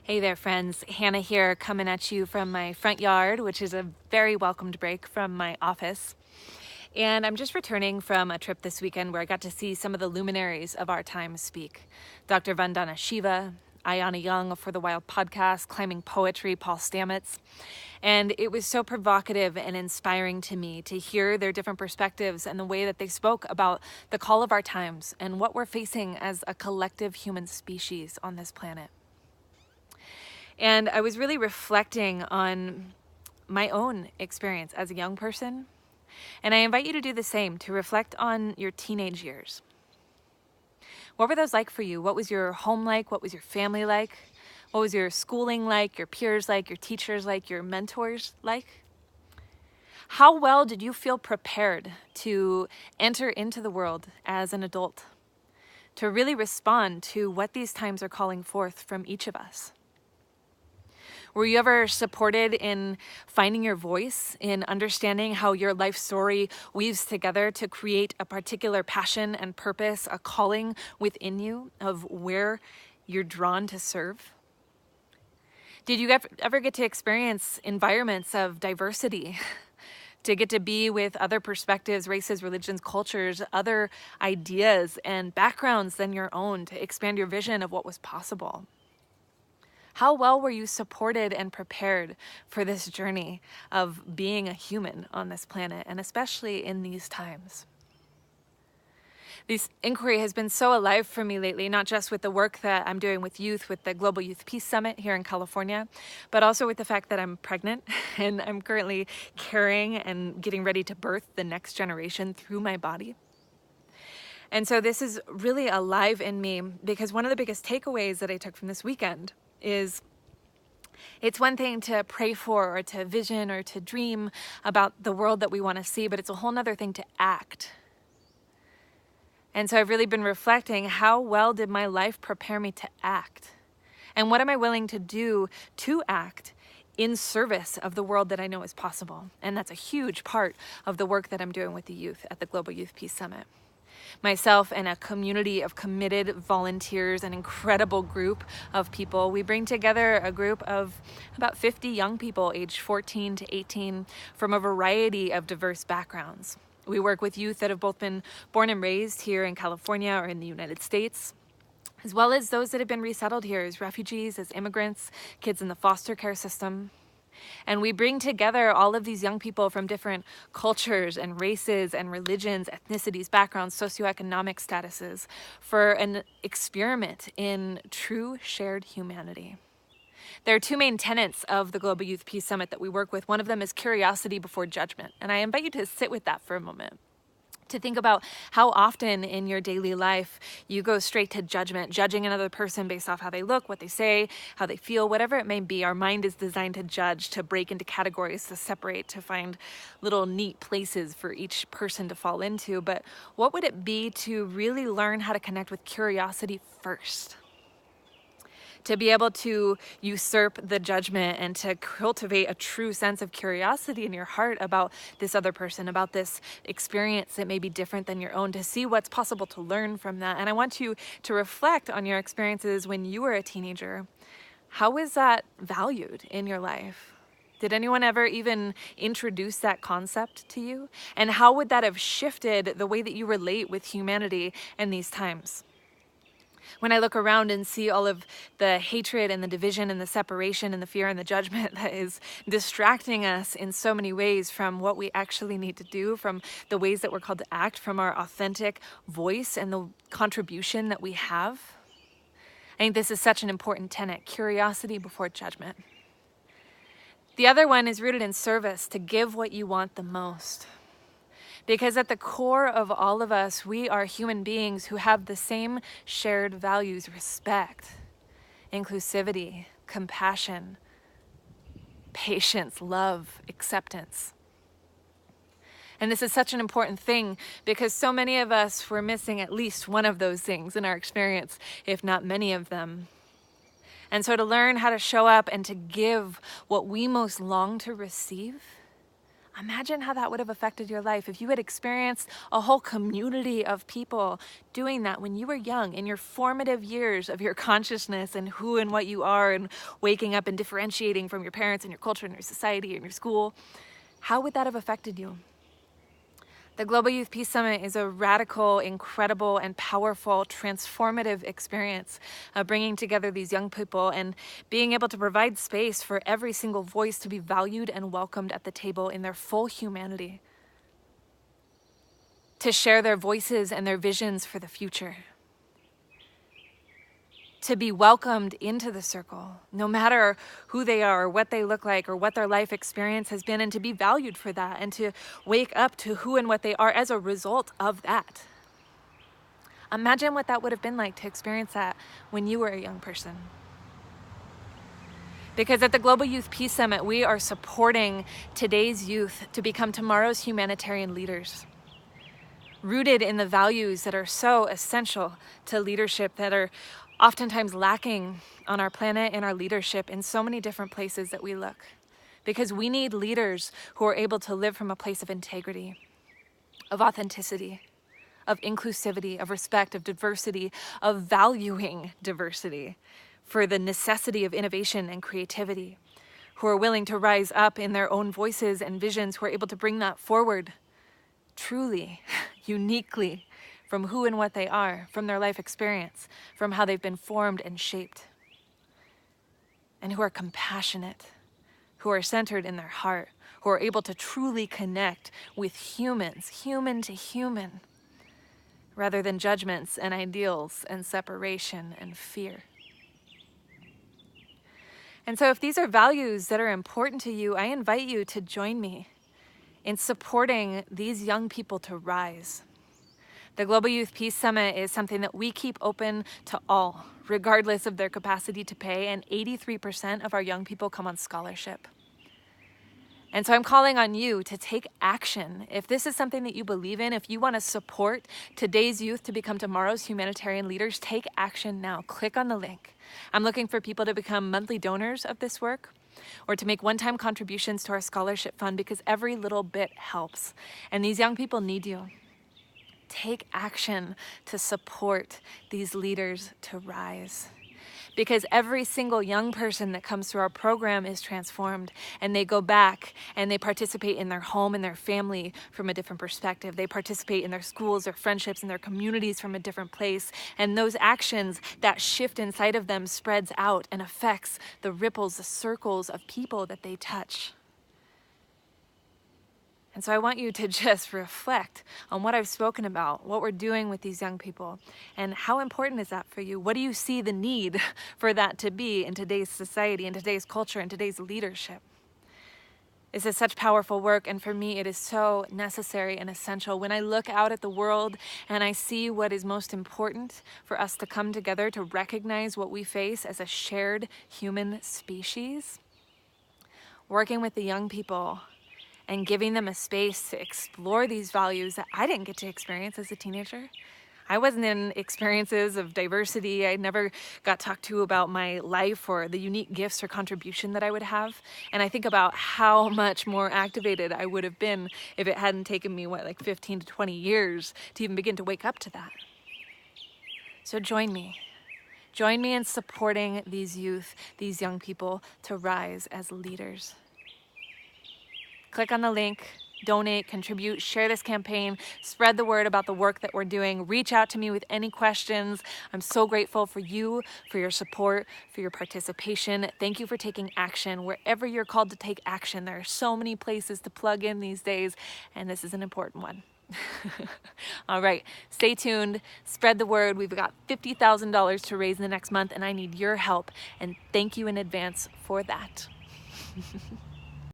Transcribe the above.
Hey there, friends. Hannah here, coming at you from my front yard, which is a very welcomed break from my office. And I'm just returning from a trip this weekend where I got to see some of the luminaries of our time speak. Dr. Vandana Shiva, Ayana Young for the Wild Podcast, Climbing Poetry, Paul Stamets. And it was so provocative and inspiring to me to hear their different perspectives and the way that they spoke about the call of our times and what we're facing as a collective human species on this planet. And I was really reflecting on my own experience as a young person. And I invite you to do the same, to reflect on your teenage years. What were those like for you? What was your home like? What was your family like? What was your schooling like, your peers like, your teachers like, your mentors like? How well did you feel prepared to enter into the world as an adult? To really respond to what these times are calling forth from each of us? Were you ever supported in finding your voice, in understanding how your life story weaves together to create a particular passion and purpose, a calling within you of where you're drawn to serve? Did you ever get to experience environments of diversity? To get to be with other perspectives, races, religions, cultures, other ideas and backgrounds than your own, to expand your vision of what was possible? How well were you supported and prepared for this journey of being a human on this planet, and especially in these times? This inquiry has been so alive for me lately, not just with the work that I'm doing with youth, with the Global Youth Peace Summit here in California, but also with the fact that I'm pregnant and I'm currently carrying and getting ready to birth the next generation through my body. And so this is really alive in me because one of the biggest takeaways that I took from this weekend is it's one thing to pray for or to vision or to dream about the world that we want to see, but it's a whole nother thing to act. And so I've really been reflecting, how well did my life prepare me to act? And what am I willing to do to act in service of the world that I know is possible? And that's a huge part of the work that I'm doing with the youth at the Global Youth Peace Summit. Myself and a community of committed volunteers, an incredible group of people. We bring together a group of about 50 young people aged 14 to 18 from a variety of diverse backgrounds. We work with youth that have both been born and raised here in California or in the United States, as well as those that have been resettled here as refugees, as immigrants, kids in the foster care system. And we bring together all of these young people from different cultures and races and religions, ethnicities, backgrounds, socioeconomic statuses for an experiment in true shared humanity. There are two main tenets of the Global Youth Peace Summit that we work with. One of them is curiosity before judgment. And I invite you to sit with that for a moment, to think about how often in your daily life you go straight to judgment, judging another person based off how they look, what they say, how they feel, whatever it may be. Our mind is designed to judge, to break into categories, to separate, to find little neat places for each person to fall into. But what would it be to really learn how to connect with curiosity first? To be able to usurp the judgment and to cultivate a true sense of curiosity in your heart about this other person, about this experience that may be different than your own, to see what's possible to learn from that. And I want you to reflect on your experiences when you were a teenager. How was that valued in your life? Did anyone ever even introduce that concept to you? And how would that have shifted the way that you relate with humanity in these times? When I look around and see all of the hatred and the division and the separation and the fear and the judgment that is distracting us in so many ways from what we actually need to do, from the ways that we're called to act, from our authentic voice and the contribution that we have, I think this is such an important tenet: curiosity before judgment. The other one is rooted in service, to give what you want the most. Because at the core of all of us, we are human beings who have the same shared values: respect, inclusivity, compassion, patience, love, acceptance. And this is such an important thing because so many of us were missing at least one of those things in our experience, if not many of them. And so to learn how to show up and to give what we most long to receive, Imagine how that would have affected your life if you had experienced a whole community of people doing that when you were young, in your formative years of your consciousness and who and what you are, and waking up and differentiating from your parents and your culture and your society and your school. How would that have affected you? The Global Youth Peace Summit is a radical, incredible, and powerful, transformative experience of bringing together these young people and being able to provide space for every single voice to be valued and welcomed at the table in their full humanity, to share their voices and their visions for the future, to be welcomed into the circle, no matter who they are, or what they look like, or what their life experience has been, and to be valued for that, and to wake up to who and what they are as a result of that. Imagine what that would have been like to experience that when you were a young person. Because at the Global Youth Peace Summit, we are supporting today's youth to become tomorrow's humanitarian leaders, rooted in the values that are so essential to leadership, that are oftentimes lacking on our planet and our leadership in so many different places that we look. Because we need leaders who are able to live from a place of integrity, of authenticity, of inclusivity, of respect, of diversity, of valuing diversity for the necessity of innovation and creativity, who are willing to rise up in their own voices and visions, who are able to bring that forward truly, uniquely, from who and what they are, from their life experience, from how they've been formed and shaped, and who are compassionate, who are centered in their heart, who are able to truly connect with humans, human to human, rather than judgments and ideals and separation and fear. And so if these are values that are important to you, I invite you to join me in supporting these young people to rise. The Global Youth Peace Summit is something that we keep open to all, regardless of their capacity to pay, and 83% of our young people come on scholarship. And so I'm calling on you to take action. If this is something that you believe in, if you want to support today's youth to become tomorrow's humanitarian leaders, take action now. Click on the link. I'm looking for people to become monthly donors of this work, or to make one-time contributions to our scholarship fund, because every little bit helps. And these young people need you. Take action to support these leaders to rise. Because every single young person that comes through our program is transformed, and they go back and they participate in their home and their family from a different perspective. They participate in their schools, their friendships, and their communities from a different place. And those actions, that shift inside of them, spreads out and affects the ripples, the circles of people that they touch. And so I want you to just reflect on what I've spoken about, what we're doing with these young people, and how important is that for you? What do you see the need for that to be in today's society, in today's culture, in today's leadership? This is such powerful work, and for me it is so necessary and essential. When I look out at the world and I see what is most important for us to come together to recognize what we face as a shared human species, working with the young people and giving them a space to explore these values that I didn't get to experience as a teenager. I wasn't in experiences of diversity. I never got talked to about my life or the unique gifts or contribution that I would have. And I think about how much more activated I would have been if it hadn't taken me, 15 to 20 years to even begin to wake up to that. So join me. Join me in supporting these youth, these young people, to rise as leaders. Click on the link, donate, contribute, share this campaign, spread the word about the work that we're doing. Reach out to me with any questions. I'm so grateful for you, for your support, for your participation. Thank you for taking action. Wherever you're called to take action, there are so many places to plug in these days, and this is an important one. All right, stay tuned, spread the word. We've got $50,000 to raise in the next month, and I need your help, and thank you in advance for that.